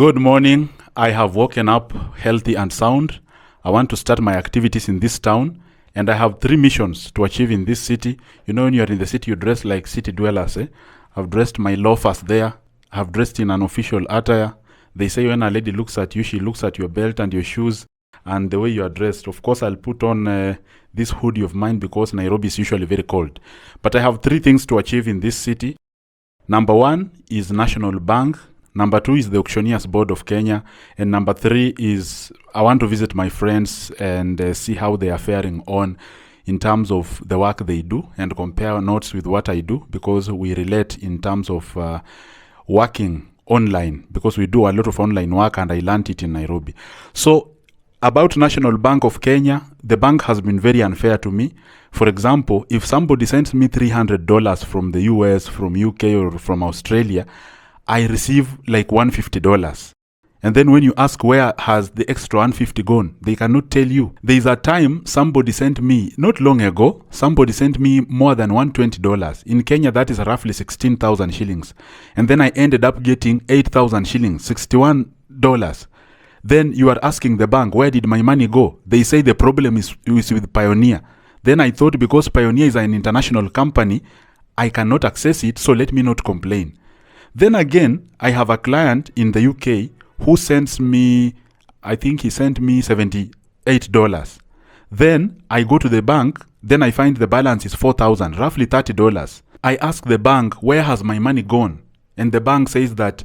Good morning. I have woken up healthy and sound. I want to start my activities in this town, and I have 3 missions to achieve in this city. You know, when you are in the city, you dress like city dwellers. I've dressed my loafers there. I've dressed in an official attire. They say when a lady looks at you, she looks at your belt and your shoes and the way you are dressed. Of course, I'll put on this hoodie of mine because Nairobi is usually very cold. But I have 3 things to achieve in this city. Number 1 is National Bank. Number 2 is the Auctioneers Board of Kenya. And number 3 is I want to visit my friends and see how they are faring on in terms of the work they do and compare notes with what I do, because we relate in terms of working online, because we do a lot of online work and I learned it in Nairobi. So about National Bank of Kenya, the bank has been very unfair to me. For example, if somebody sends me $300 from the US, from UK or from Australia, I receive like $150. And then when you ask where has the extra $150 gone, they cannot tell you. There is a time somebody sent me, not long ago, somebody sent me more than $120. In Kenya, that is roughly 16,000 shillings. And then I ended up getting 8,000 shillings, $61. Then you are asking the bank, where did my money go? They say the problem is with Pioneer. Then I thought because Pioneer is an international company, I cannot access it, so let me not complain. Then again, I have a client in the UK who sends me, I think he sent me $78. Then I go to the bank, then I find the balance is $4,000, roughly $30. I ask the bank, where has my money gone? And the bank says that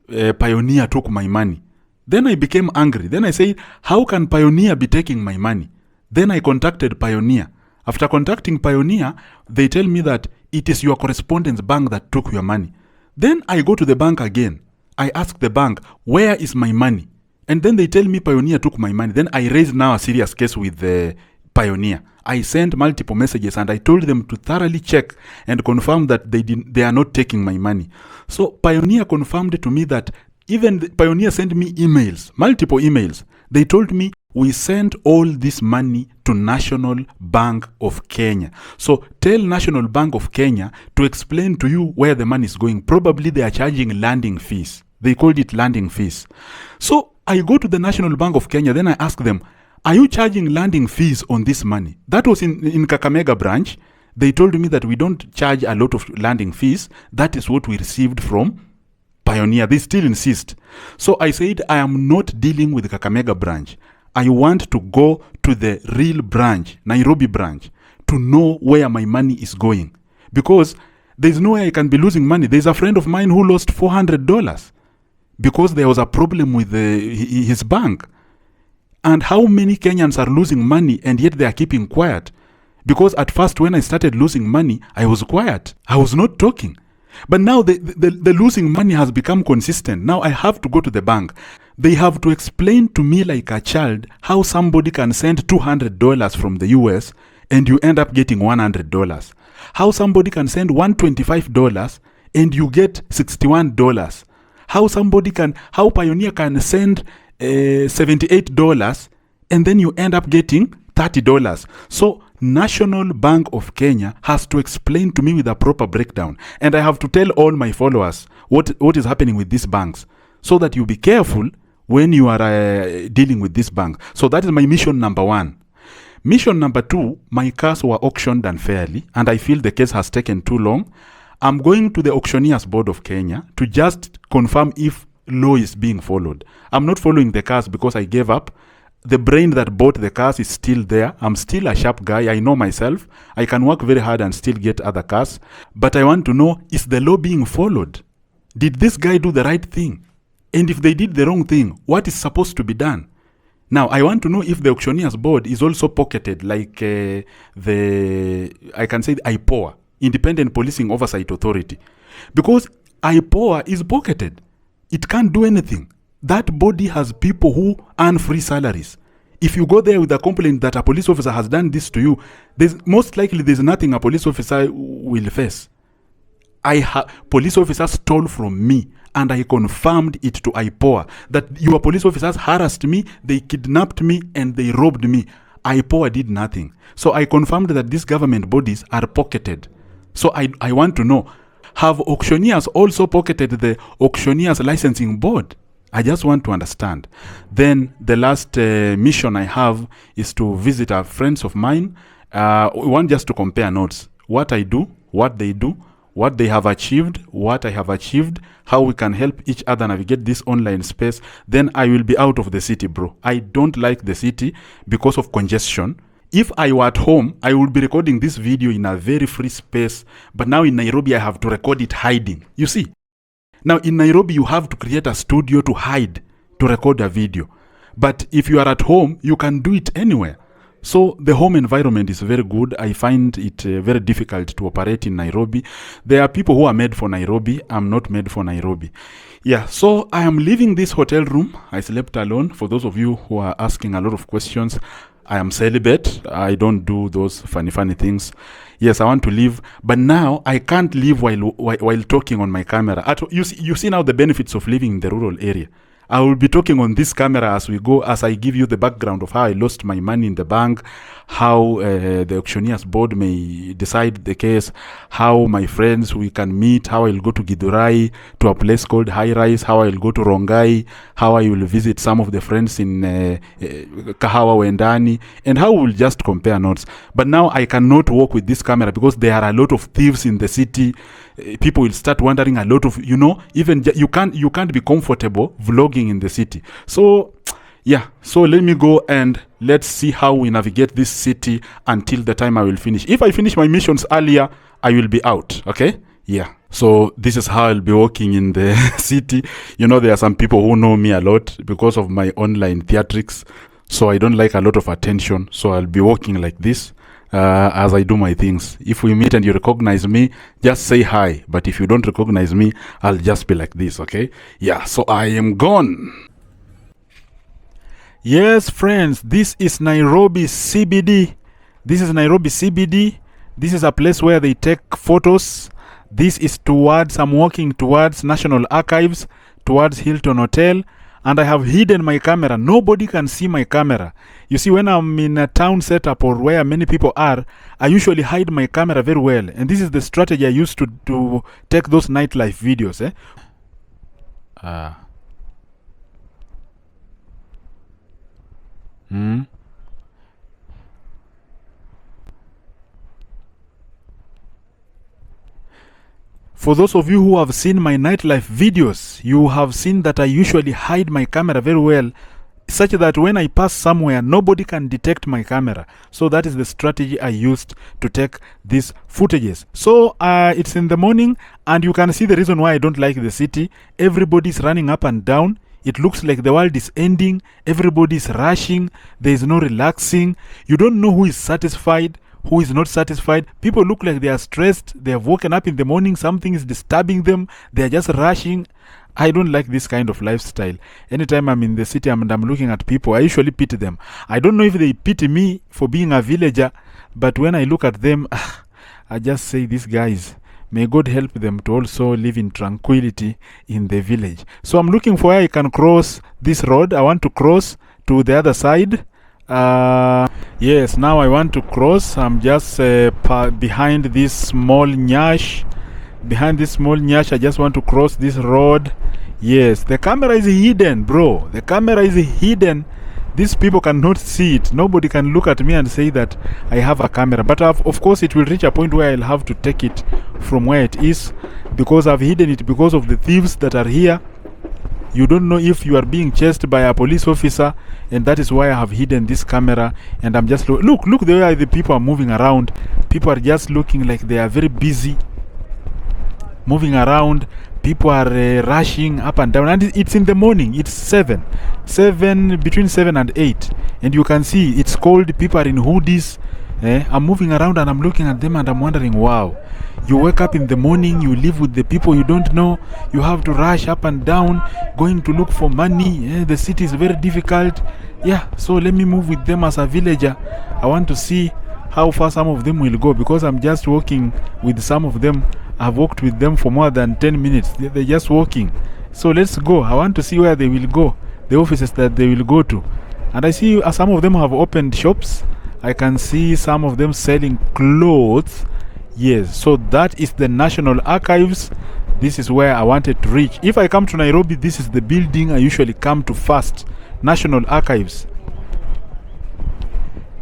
Pioneer took my money. Then I became angry. Then I said, how can Pioneer be taking my money? Then I contacted Pioneer. After contacting Pioneer, they tell me that it is your correspondence bank that took your money. Then I go to the bank again. I ask the bank, where is my money? And then they tell me Pioneer took my money. Then I raise now a serious case with the Pioneer. I sent multiple messages and I told them to thoroughly check and confirm that they are not taking my money. So Pioneer confirmed to me that even Pioneer sent me emails, multiple emails. They told me, we sent all this money to National Bank of Kenya. So tell National Bank of Kenya to explain to you where the money is going. Probably they are charging landing fees. They called it landing fees. So I go to the National Bank of Kenya, then I ask them, are you charging landing fees on this money? That was in Kakamega branch. They told me that we don't charge a lot of landing fees. That is what we received from Pioneer. They still insist. So I said, I am not dealing with the Kakamega branch. I want to go to the real branch, Nairobi branch, to know where my money is going. Because there's no way I can be losing money. There's a friend of mine who lost $400 because there was a problem with his bank. And how many Kenyans are losing money and yet they are keeping quiet? Because at first when I started losing money, I was quiet. I was not talking. But now the losing money has become consistent. Now I have to go to the bank. They have to explain to me like a child how somebody can send $200 from the US and you end up getting $100. How somebody can send $125 and you get $61. How Pioneer can send $78 and then you end up getting $30. So National Bank of Kenya has to explain to me with a proper breakdown. And I have to tell all my followers what is happening with these banks so that you be careful when you are dealing with this bank. So that is my mission number 1. Mission number 2, my cars were auctioned unfairly and I feel the case has taken too long. I'm going to the Auctioneers Board of Kenya to just confirm if law is being followed. I'm not following the cars because I gave up. The brain that bought the cars is still there. I'm still a sharp guy. I know myself. I can work very hard and still get other cars. But I want to know, is the law being followed? Did this guy do the right thing? And if they did the wrong thing, what is supposed to be done? Now, I want to know if the Auctioneers Board is also pocketed like I can say the IPOA, Independent Policing Oversight Authority. Because IPOA is pocketed. It can't do anything. That body has people who earn free salaries. If you go there with a complaint that a police officer has done this to you, most likely there's nothing a police officer will face. Police officers stole from me and I confirmed it to IPOA that your police officers harassed me, they kidnapped me and they robbed me. IPOA did nothing. So I confirmed that these government bodies are pocketed. So I want to know, have auctioneers also pocketed the Auctioneers Licensing Board? I just want to understand. Then the last mission I have is to visit friends of mine. We want just to compare notes. What I do, what they do, what they have achieved, what I have achieved, how we can help each other navigate this online space. Then I will be out of the city, bro. I don't like the city because of congestion. If I were at home, I would be recording this video in a very free space. But now in Nairobi, I have to record it hiding. You see? Now in Nairobi, you have to create a studio to hide, to record a video. But if you are at home, you can do it anywhere. So the home environment is very good. I find it very difficult to operate in Nairobi. There are people who are made for Nairobi. I'm not made for Nairobi. Yeah, so I am leaving this hotel room. I slept alone. For those of you who are asking a lot of questions, I am celibate. I don't do those funny things. Yes, I want to leave, but now I can't leave while talking on my camera. You see now the benefits of living in the rural area. I will be talking on this camera as we go, as I give you the background of how I lost my money in the bank, how the auctioneer's board may decide the case, how my friends we can meet, how I'll go to Giddy to a place called High Rise, how I'll go to Rongai, how I will visit some of the friends in Kahawa Wendani, and how we'll just compare notes. But now I cannot walk with this camera because there are a lot of thieves in the city. People will start wondering a lot of, even you can't be comfortable vlogging in the city. So yeah, so let me go and let's see how we navigate this city until the time I will finish. If I finish my missions earlier, I will be out. Okay, yeah. So this is how I'll be walking in the city. There are some people who know me a lot because of my online theatrics, so I don't like a lot of attention. So I'll be walking like this as I do my things. If we meet and you recognize me, just say hi. But if you don't recognize me, I'll just be like this, okay? Yeah, so I am gone. Yes, friends, this is Nairobi CBD. This is Nairobi CBD. This is a place where they take photos. This is I'm walking towards National Archives, towards Hilton Hotel. And I have hidden my camera. Nobody can see my camera. You see, when I'm in a town setup or where many people are, I usually hide my camera very well. And this is the strategy I use to take those nightlife videos. For those of you who have seen my nightlife videos, you have seen that I usually hide my camera very well, such that when I pass somewhere, nobody can detect my camera. So that is the strategy I used to take these footages. So it's in the morning, and you can see the reason why I don't like the city. Everybody's running up and down. It looks like the world is ending. Everybody's rushing. There is no relaxing. You don't know who is satisfied, who is not satisfied. People look like they are stressed. They have woken up in the morning. Something is disturbing them. They are just rushing. I don't like this kind of lifestyle. Anytime I'm in the city and I'm looking at people, I usually pity them. I don't know if they pity me for being a villager, but when I look at them, I just say, these guys, may God help them to also live in tranquility in the village. So I'm looking for where I can cross this road. I want to cross to the other side. Yes, now I want to cross. I'm just behind this small nyash. Behind this small nyash, I just want to cross this road. Yes, the camera is hidden, bro. The camera is hidden. These people cannot see it. Nobody can look at me and say that I have a camera. But of course, it will reach a point where I'll have to take it from where it is, because I've hidden it because of the thieves that are here. You don't know if you are being chased by a police officer, and that is why I have hidden this camera. And I'm just look the way the people are moving around. People are just looking like they are very busy moving around. People are rushing up and down, and it's in the morning. It's between 7 and 8, and you can see it's cold. People are in hoodies. I'm moving around and I'm looking at them and I'm wondering, wow, you wake up in the morning, you live with the people you don't know, you have to rush up and down, going to look for money. The city is very difficult. Yeah, so let me move with them as a villager. I want to see how far some of them will go, because I'm just walking with some of them. I've walked with them for more than 10 minutes. They're just walking. So let's go. I want to see where they will go, the offices that they will go to. And I see some of them have opened shops. I can see some of them selling clothes. Yes, so that is the National Archives. This is where I wanted to reach. If I come to Nairobi, this is the building I usually come to first. National Archives.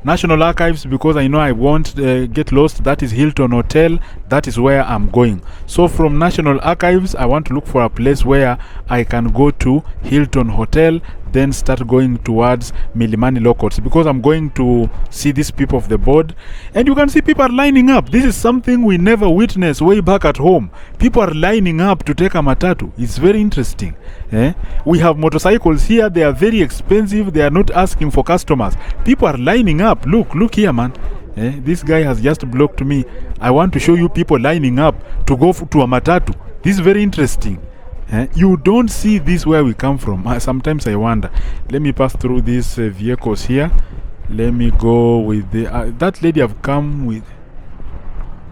National Archives, because I know I won't get lost. That is Hilton Hotel. That is where I'm going. So from National Archives, I want to look for a place where I can go to Hilton Hotel, then start going towards Milimani Locals, because I'm going to see these people of the board. And you can see people are lining up. This is something we never witnessed way back at home. People are lining up to take a matatu. It's very interesting. We have motorcycles here. They are very expensive. They are not asking for customers. People are lining up. Look here, man. This guy has just blocked me. I want to show you people lining up to go to a matatu. This is very interesting. You don't see this where we come from. Sometimes I wonder. Let me pass through these vehicles here. Let me go with the that lady I've come with.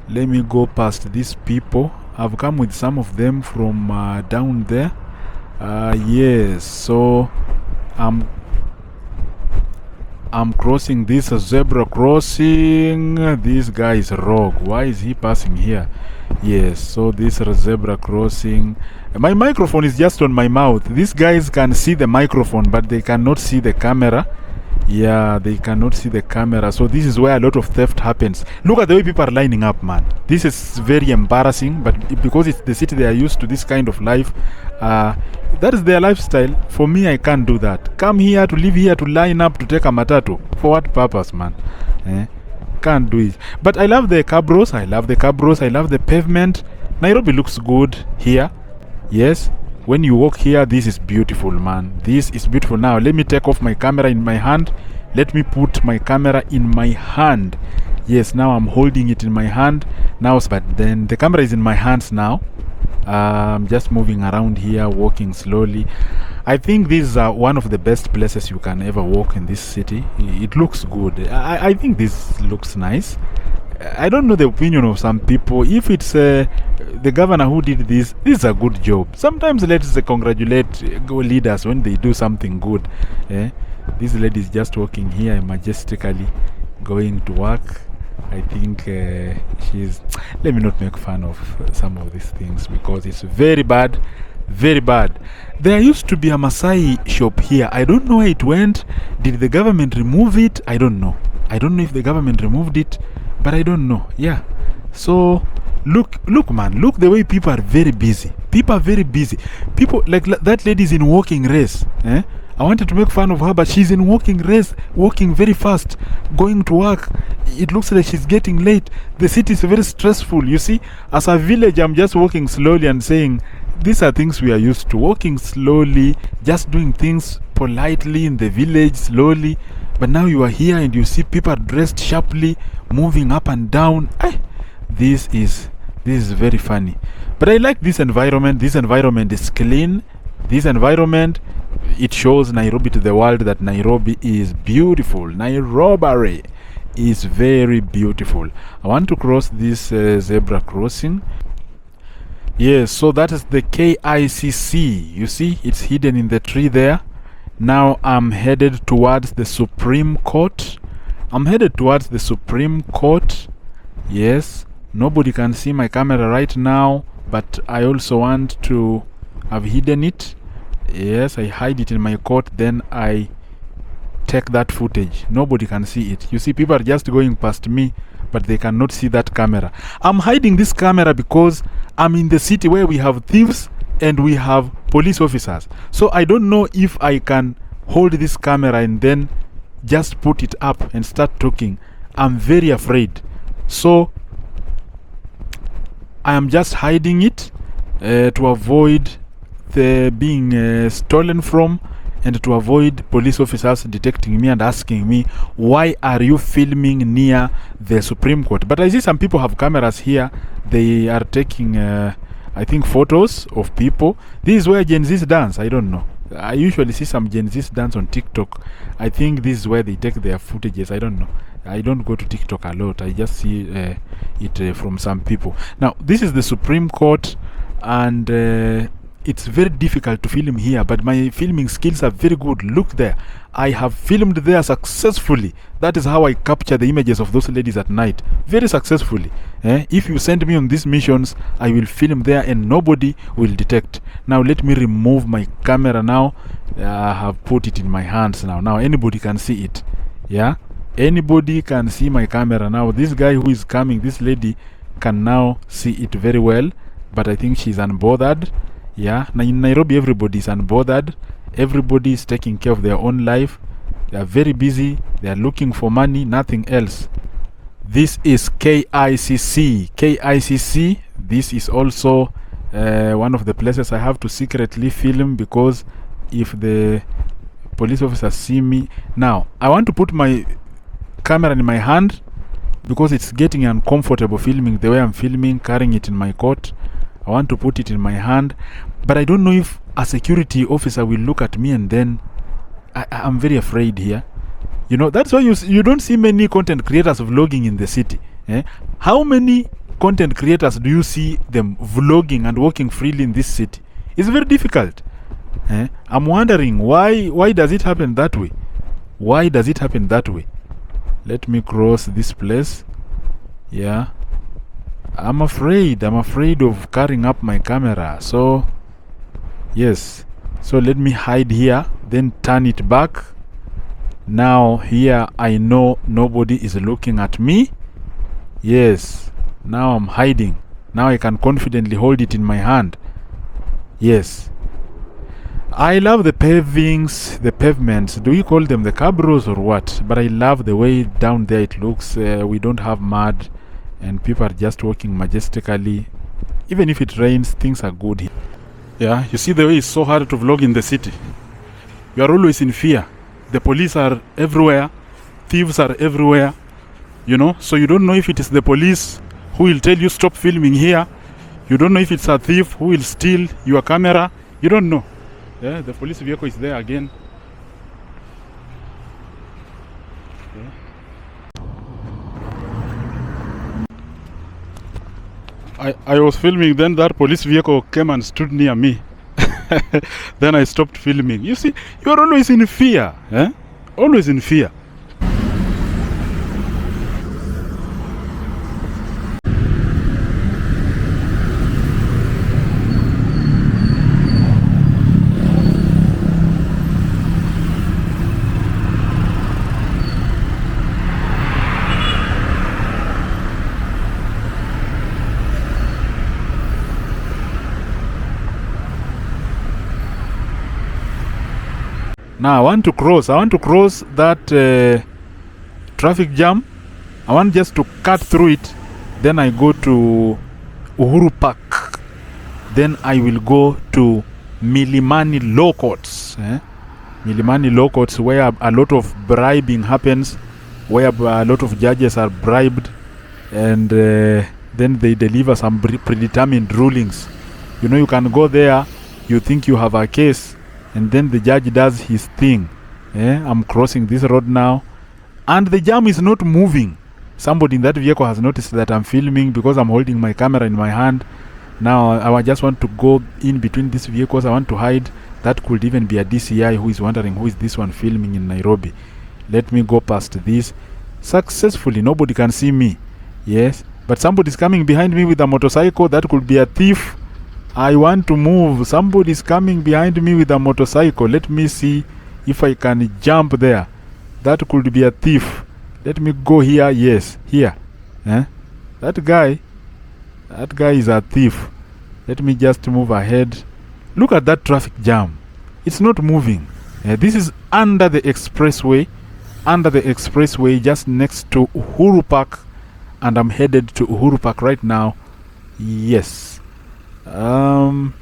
Let me go past these people. I've come with some of them from down there. Yes, so I'm crossing this zebra crossing. This guy is rogue. Why is he passing here? Yes, so this zebra crossing. My microphone is just on my mouth. These guys can see the microphone, but they cannot see the camera. Yeah, they cannot see the camera. So this is where a lot of theft happens. Look at the way people are lining up, man. This is very embarrassing, but because it's the city, they are used to this kind of life. That is their lifestyle. For me, I can't do that. Come here to live here to line up to take a matatu. For what purpose, man? Can't do it. But I love the cabros. I love the pavement. Nairobi looks good here. Yes. When you walk here, this is beautiful, man. This is beautiful. Now, let me take off my camera in my hand. Let me put my camera in my hand. Yes, now I'm holding it in my hand. Now, but then the camera is in my hands now. I'm just moving around here, walking slowly. I think this is one of the best places you can ever walk in this city. It looks good. I think this looks nice. I don't know the opinion of some people. If it's the governor who did this is a good job. Sometimes let's congratulate leaders when they do something good. This lady is just walking here majestically, going to work. I think she's... Let me not make fun of some of these things because it's very bad. Very bad. There used to be a Maasai shop here. I don't know where it went. Did the government remove it? I don't know. I don't know if the government removed it, but I don't know. Yeah. So look man, look the way people are very busy. People are very busy. People like that lady is in walking race. I wanted to make fun of her, but she's in walking race, walking very fast, going to work. It looks like she's getting late. The city is very stressful. You see, as a village, I'm just walking slowly and saying, these are things we are used to. Walking slowly, just doing things politely in the village, slowly. But now you are here and you see people dressed sharply, moving up and down. This is very funny. But I like this environment. This environment is clean. This environment, it shows Nairobi to the world that Nairobi is beautiful. Nairobi is very beautiful. I want to cross this zebra crossing. Yes, so that is the KICC. You see, it's hidden in the tree there. Now I'm headed towards the Supreme Court. Yes, nobody can see my camera right now, but I also want to have hidden it. Yes, I hide it in my coat, then I take that footage. Nobody can see it. You see, people are just going past me, but they cannot see that camera. I'm hiding this camera because I'm in the city where we have thieves and we have police officers. So I don't know if I can hold this camera and then just put it up and start talking. I'm very afraid. So I am just hiding it to avoid the being stolen from, and to avoid police officers detecting me and asking me, why are you filming near the Supreme Court? But I see some people have cameras here. They are taking I think photos of people. This is where Gen Zs dance. I don't know. I usually see some Gen Zs dance on TikTok. I think this is where they take their footages. I don't know. I don't go to TikTok a lot. I just see it from some people. Now, this is the Supreme Court, and it's very difficult to film here, but my filming skills are very good. Look there, I have filmed there successfully. That is how I capture the images of those ladies at night, very successfully. If you send me on these missions, I will film there and nobody will detect. Now let me remove my camera. Now I have put it in my hands. Now anybody can see it. Yeah, anybody can see my camera now. This guy who is coming, this lady, can now see it very well, but I think she's unbothered. Yeah, now in Nairobi everybody is unbothered. Everybody is taking care of their own life. They are very busy. They are looking for money, nothing else. This is KICC. KICC, this is also one of the places I have to secretly film, because if the police officers see me. Now, I want to put my camera in my hand because it's getting uncomfortable filming the way I'm filming, carrying it in my coat. I want to put it in my hand, but I don't know if a security officer will look at me, and then I'm very afraid here. You know, that's why you don't see many content creators vlogging in the city. How many content creators do you see them vlogging and walking freely in this city? It's very difficult. I'm wondering why does it happen that way? Why does it happen that way? Let me cross this place. Yeah, I'm afraid of carrying up my camera. So yes, so let me hide here, then turn it back. Now here I know nobody is looking at me. Yes, now I'm hiding. Now I can confidently hold it in my hand. Yes, I love the pavings, the pavements. Do you call them the cabros or what? But I love the way down there it looks. We don't have mud, and people are just walking majestically. Even if it rains, things are good here. Yeah, you see the way it's so hard to vlog in the city. You are always in fear. The police are everywhere. Thieves are everywhere. You know, so you don't know if it is the police who will tell you stop filming here. You don't know if it's a thief who will steal your camera. You don't know. Yeah, the police vehicle is there again. Yeah. I was filming, then that police vehicle came and stood near me. Then I stopped filming. You see, you are always in fear. Always in fear. Now I want to cross that traffic jam. I want just to cut through it. Then I go to Uhuru Park. Then I will go to Milimani Law Courts. Milimani Law Courts, where a lot of bribing happens, where a lot of judges are bribed, and then they deliver some predetermined rulings. You know, you can go there, you think you have a case, and then the judge does his thing. I'm crossing this road now, and the jam is not moving. Somebody in that vehicle has noticed that I'm filming because I'm holding my camera in my hand. Now I just want to go in between these vehicles. I want to hide. That could even be a DCI who is wondering who is this one filming in Nairobi. Let me go past this successfully. Nobody can see me. Yes, but somebody is coming behind me with a motorcycle. That could be a thief. I want to move. Somebody is coming behind me with a motorcycle. Let me see if I can jump there. That could be a thief. Let me go here. Yes, here. That guy is a thief. Let me just move ahead. Look at that traffic jam. It's not moving. This is under the expressway. Under the expressway, just next to Uhuru Park. And I'm headed to Uhuru Park right now. Yes. The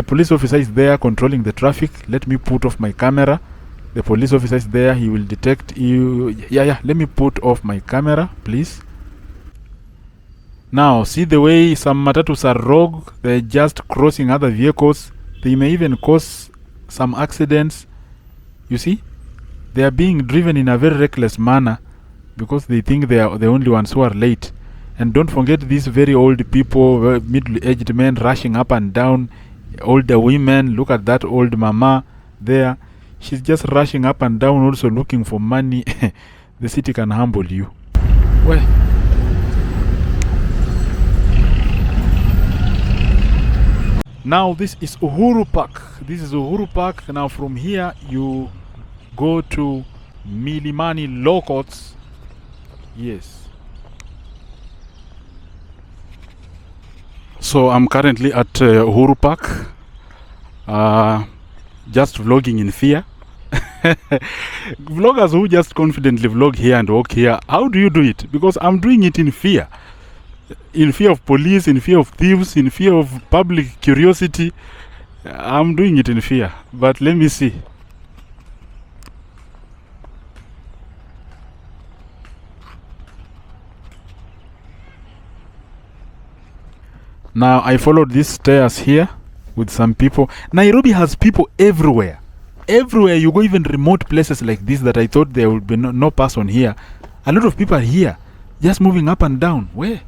police officer is there controlling the traffic. Let me put off my camera. The police officer is there. He will detect you. Yeah. Let me put off my camera, please. Now, see the way some matatus are rogue. They're just crossing other vehicles. They may even cause some accidents. You see? They are being driven in a very reckless manner because they think they are the only ones who are late. And don't forget these very old people, middle-aged men rushing up and down. older women. Look at that old mama there. She's just rushing up and down, also looking for money. The city can humble you. Well, now this is Uhuru Park. This is Uhuru Park. Now from here you go to Milimani Law Courts. Yes. So I'm currently at Uhuru Park. Just vlogging in fear. Vloggers who just confidently vlog here and walk here, how do you do it? Because I'm doing it in fear. In fear of police, in fear of thieves, in fear of public curiosity. I'm doing it in fear. But let me see. Now I followed these stairs here with some people. Nairobi has people everywhere. Everywhere you go, even remote places like this that I thought there would be no person here. A lot of people are here, just moving up and down. Where?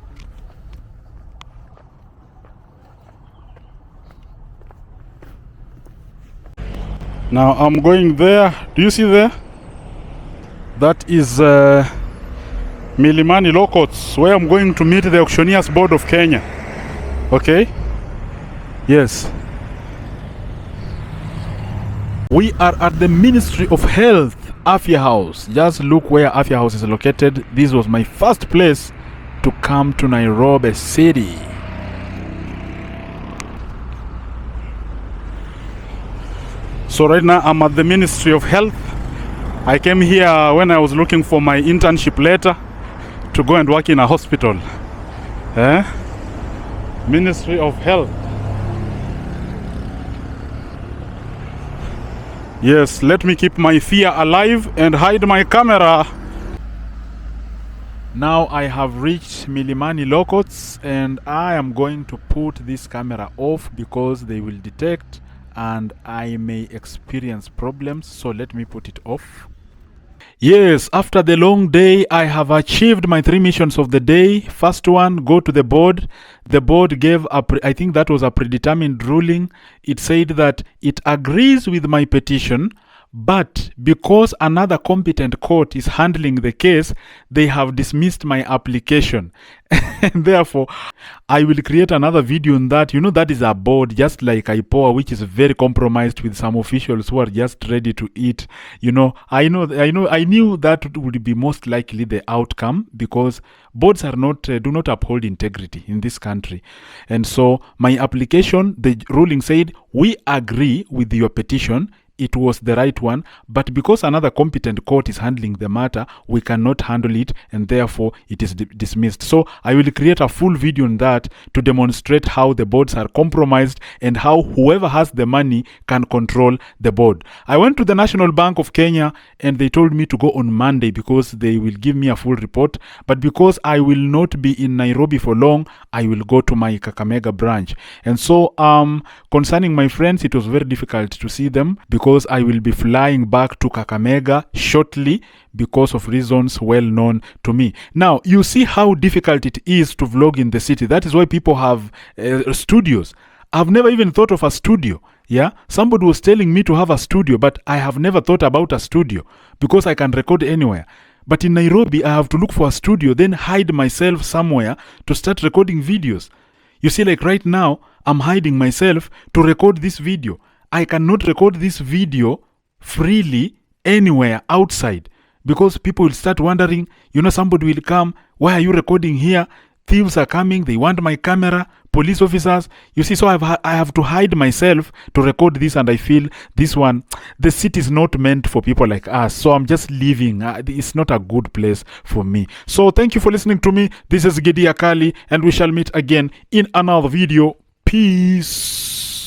Now I'm going there. Do you see there? That is Milimani Law Courts, where I'm going to meet the Auctioneers Board of Kenya. Okay? Yes. We are at the Ministry of Health, Afya House. Just look where Afya House is located. This was my first place to come to Nairobi City. So right now I'm at the Ministry of Health. I came here when I was looking for my internship letter to go and work in a hospital. Ministry of Health. Yes, let me keep my fear alive and hide my camera. Now I have reached Milimani Law Courts and I am going to put this camera off because they will detect and I may experience problems. So let me put it off. Yes, after the long day, I have achieved my 3 missions of the day. First one, go to the board. The board gave I think that was a predetermined ruling. It said that it agrees with my petition, but because another competent court is handling the case, they have dismissed my application. And therefore, I will create another video on that. You know, that is a board just like IPOA, which is very compromised with some officials who are just ready to eat. You know, I knew that would be most likely the outcome because boards are not do not uphold integrity in this country. And so my application, the ruling said, we agree with your petition. It was the right one, but because another competent court is handling the matter, we cannot handle it and therefore it is dismissed. So I will create a full video on that to demonstrate how the boards are compromised and how whoever has the money can control the board. I went to the National Bank of Kenya and they told me to go on Monday because they will give me a full report. But because I will not be in Nairobi for long, I will go to my Kakamega branch. And so concerning my friends, it was very difficult to see them because I will be flying back to Kakamega shortly because of reasons well known to me. Now, you see how difficult it is to vlog in the city. That is why people have studios. I've never even thought of a studio. Yeah, somebody was telling me to have a studio, but I have never thought about a studio because I can record anywhere. But in Nairobi, I have to look for a studio, then hide myself somewhere to start recording videos. You see, like right now, I'm hiding myself to record this video. I cannot record this video freely anywhere outside because people will start wondering, you know, somebody will come, why are you recording here? Thieves are coming, they want my camera, police officers. You see, so I have to hide myself to record this, and I feel this one, the city is not meant for people like us. So I'm just leaving. It's not a good place for me. So thank you for listening to me. This is Giddy Akali, and we shall meet again in another video. Peace.